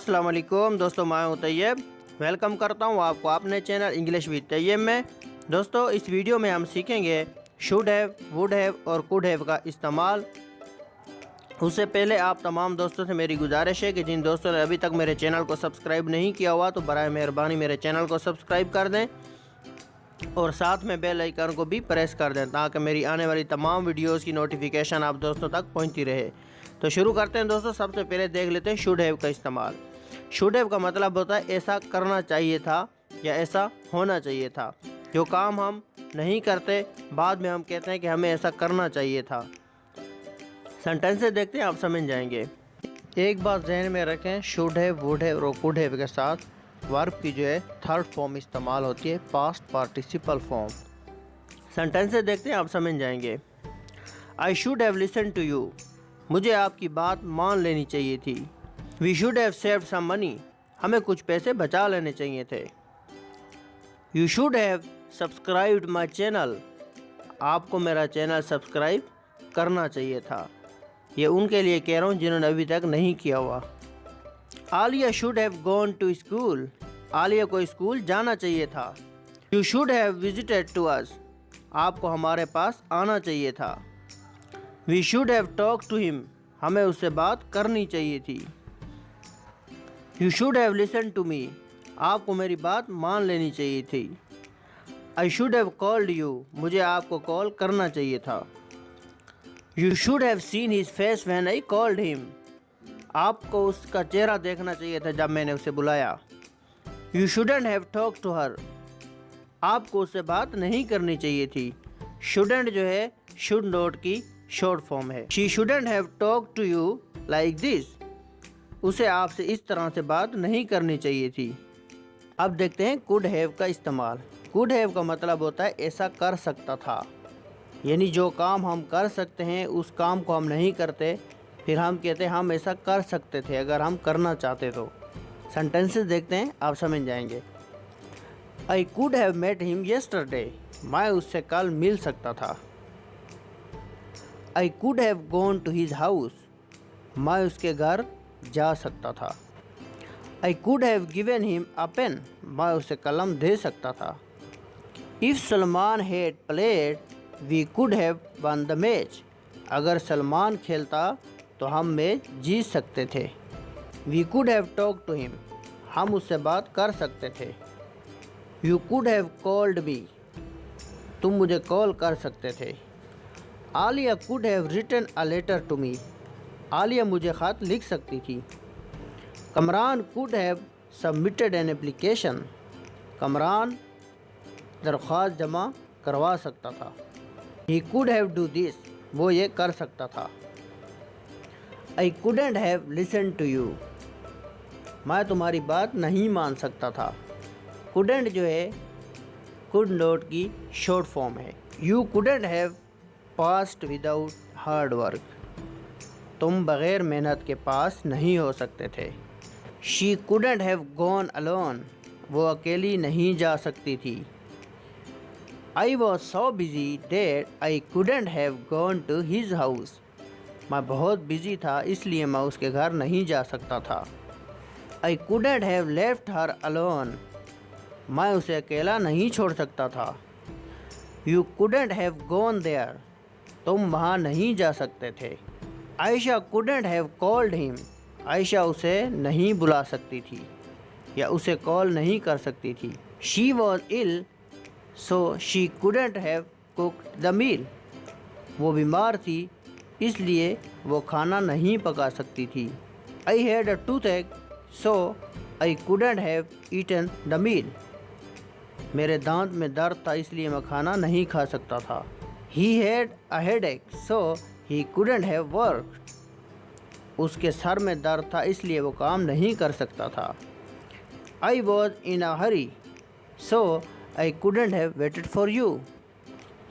अस्सलाम वालेकुम दोस्तों, मैं हूं तैयब। वेलकम करता हूं आपको अपने चैनल इंग्लिश विद तैयब में। दोस्तों, इस वीडियो में हम सीखेंगे शुड हैव, वुड हैव और कुड हैव का इस्तेमाल। उससे पहले आप तमाम दोस्तों से मेरी गुजारिश है कि जिन दोस्तों ने अभी तक मेरे चैनल को सब्सक्राइब नहीं किया हुआ तो बराए मेहरबानी मेरे चैनल को सब्सक्राइब कर दें और साथ में बेल आइकन को भी प्रेस कर दें ताकि मेरी आने वाली तमाम वीडियोस की नोटिफिकेशन आप दोस्तों तक पहुंचती रहे। तो शुरू करते हैं दोस्तों। सबसे पहले देख लेते हैं शुड हैव का इस्तेमाल। शुड हैव का मतलब होता है ऐसा करना चाहिए था या ऐसा होना चाहिए था। जो काम हम नहीं करते बाद में हम कहते हैं कि हमें ऐसा करना चाहिए था। सेंटेंसेस देखते हैं, आप समझ जाएंगे। एक बात ज़हन में रखें, शुड हैव, वुड हैव और कुड हैव के साथ वर्ब की जो है थर्ड फॉर्म इस्तेमाल होती है, पास्ट पार्टिसिपल फॉर्म। सेंटेंसेस देखते हैं, आप समझ जाएंगे। I should have listen to you, मुझे आपकी बात मान लेनी चाहिए थी। We should have saved some money, हमें कुछ पैसे बचा लेने चाहिए थे। You should have subscribed my channel, आपको मेरा चैनल सब्सक्राइब करना चाहिए था। ये उनके लिए कह रहा हूँ जिन्होंने अभी तक नहीं किया हुआ। Alia should have gone to school, Alia को स्कूल जाना चाहिए था। You should have visited to us, आपको हमारे पास आना चाहिए था। We should have talk to him, हमें उससे बात करनी चाहिए थी। You should have listen to me, आपको मेरी बात मान लेनी चाहिए थी। I should have called you, मुझे आपको कॉल करना चाहिए था। You should have seen his face when I called him, आपको उसका चेहरा देखना चाहिए था जब मैंने उसे बुलाया। You shouldn't have talk to her, आपको उससे बात नहीं करनी चाहिए थी। शुडंट जो है शुड नॉट की शॉर्ट फॉर्म है। She shouldn't have talk to you like this, उसे आपसे इस तरह से बात नहीं करनी चाहिए थी। अब देखते हैं कुड हैव का इस्तेमाल। कुड हैव का मतलब होता है ऐसा कर सकता था, यानी जो काम हम कर सकते हैं उस काम को हम नहीं करते, फिर हम कहते हैं हम ऐसा कर सकते थे अगर हम करना चाहते तो। सेंटेंसेस देखते हैं, आप समझ जाएंगे। I could have met him yesterday, मैं उससे कल मिल सकता था। I could have gone to his house, मैं उसके घर जा सकता था। I could have given him a pen, मैं उसे कलम दे सकता था। If Salman had played we could have won the match, अगर सलमान खेलता तो हम मैच जीत सकते थे। We could have talk to him, हम उससे बात कर सकते थे। You could have called me, तुम मुझे कॉल कर सकते थे। Alia could have written a letter to me, Alia मुझे ख़त लिख सकती थी। Kamran could have submitted an application, Kamran दरख्वास्त जमा करवा सकता था। He could have do this, वो ये कर सकता था। I couldn't have listen to you, मैं तुम्हारी बात नहीं मान सकता था। कुडेंट जो है कुड नॉट की शॉर्ट फॉर्म है। You couldn't have passed without hard work, तुम बग़ैर मेहनत के पास नहीं हो सकते थे। She couldn't have gone alone, वो अकेली नहीं जा सकती थी। I was so busy that I couldn't have gone to his house, मैं बहुत बिजी था इसलिए मैं उसके घर नहीं जा सकता था। I couldn't have left her alone, मैं उसे अकेला नहीं छोड़ सकता था। You couldn't have gone there, तुम वहाँ नहीं जा सकते थे। Ayesha couldn't have called him, Ayesha उसे नहीं बुला सकती थी या उसे कॉल नहीं कर सकती थी। She was ill so she couldn't have cooked the meal, वो बीमार थी इसलिए वो खाना नहीं पका सकती थी। I had a toothache so I couldn't have eaten the meal, मेरे दांत में दर्द था इसलिए मैं खाना नहीं खा सकता था। He had a headache so he couldn't have work, उसके सर में दर्द था इसलिए वो काम नहीं कर सकता था। I was in a Hari so I couldn't have waited for you,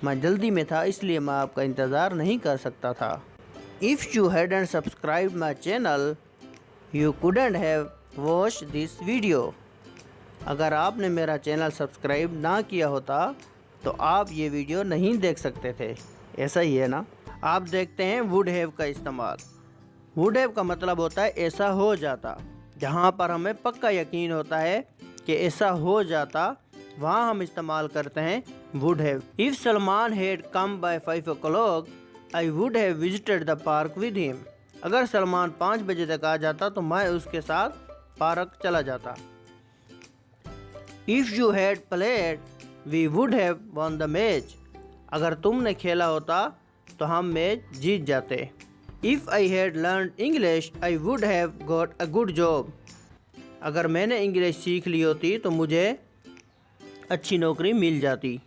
मैं जल्दी में था इसलिए मैं आपका इंतज़ार नहीं कर सकता था। If you hadn't subscribe my channel you couldn't have watch this video, अगर आपने मेरा चैनल सब्सक्राइब ना किया होता तो आप ये वीडियो नहीं देख सकते थे। ऐसा ही है ना। आप देखते हैं वुड हैव का इस्तेमाल। वुड हैव का मतलब होता है ऐसा हो जाता। जहाँ पर हमें पक्का यकीन होता है कि ऐसा हो जाता, वहाँ हम इस्तेमाल करते हैं would have. If Salman had come by 5 o'clock, I would have visited the park with him. अगर सलमान 5 बजे तक आ जाता तो मैं उसके साथ पार्क चला जाता। If you had played, we would have won the match. अगर तुमने खेला होता तो हम मैच जीत जाते। If I had learn English, I would have got a good job. अगर मैंने इंग्लिश सीख ली होती तो मुझे अच्छी नौकरी मिल जाती।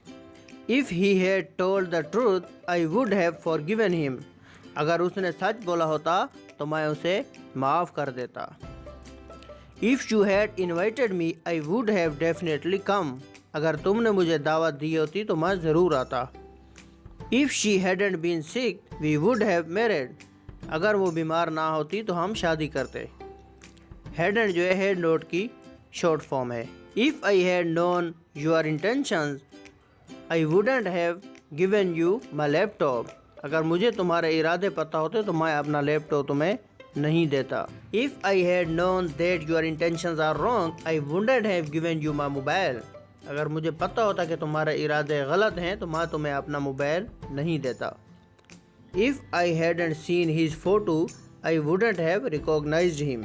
If he had told the truth, I would have forgiven him. अगर उसने सच बोला होता तो मैं उसे माफ़ कर देता। If you had invited me, I would have definitely come. अगर तुमने मुझे दावत दी होती तो मैं ज़रूर आता। If she hadn't been sick, we would have married. अगर वो बीमार ना होती तो हम शादी करते। हैडंट जो है हैड नोट की शॉर्ट फॉर्म है। If I had known your intentions, I wouldn't have given you my laptop. अगर मुझे तुम्हारे इरादे पता होते तो मैं अपना लैपटॉप तुम्हें नहीं देता। If I had known that your intentions are wrong, I wouldn't have given you my mobile. अगर मुझे पता होता कि तुम्हारे इरादे गलत हैं तो मैं तुम्हें अपना मोबाइल नहीं देता। If I hadn't seen his photo, I wouldn't have recognised him.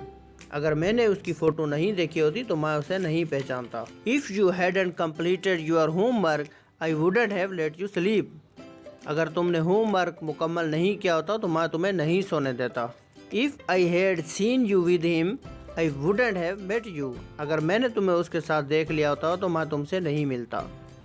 अगर मैंने उसकी फ़ोटो नहीं देखी होती तो मैं उसे नहीं पहचानता। If you hadn't completed your homework, I wouldn't have let you sleep. अगर तुमने होमवर्क मुकम्मल नहीं किया होता तो मैं तुम्हें नहीं सोने देता। If I had seen you with him, I wouldn't have met you. अगर मैंने तुम्हें उसके साथ देख लिया होता तो मैं तुमसे नहीं मिलता।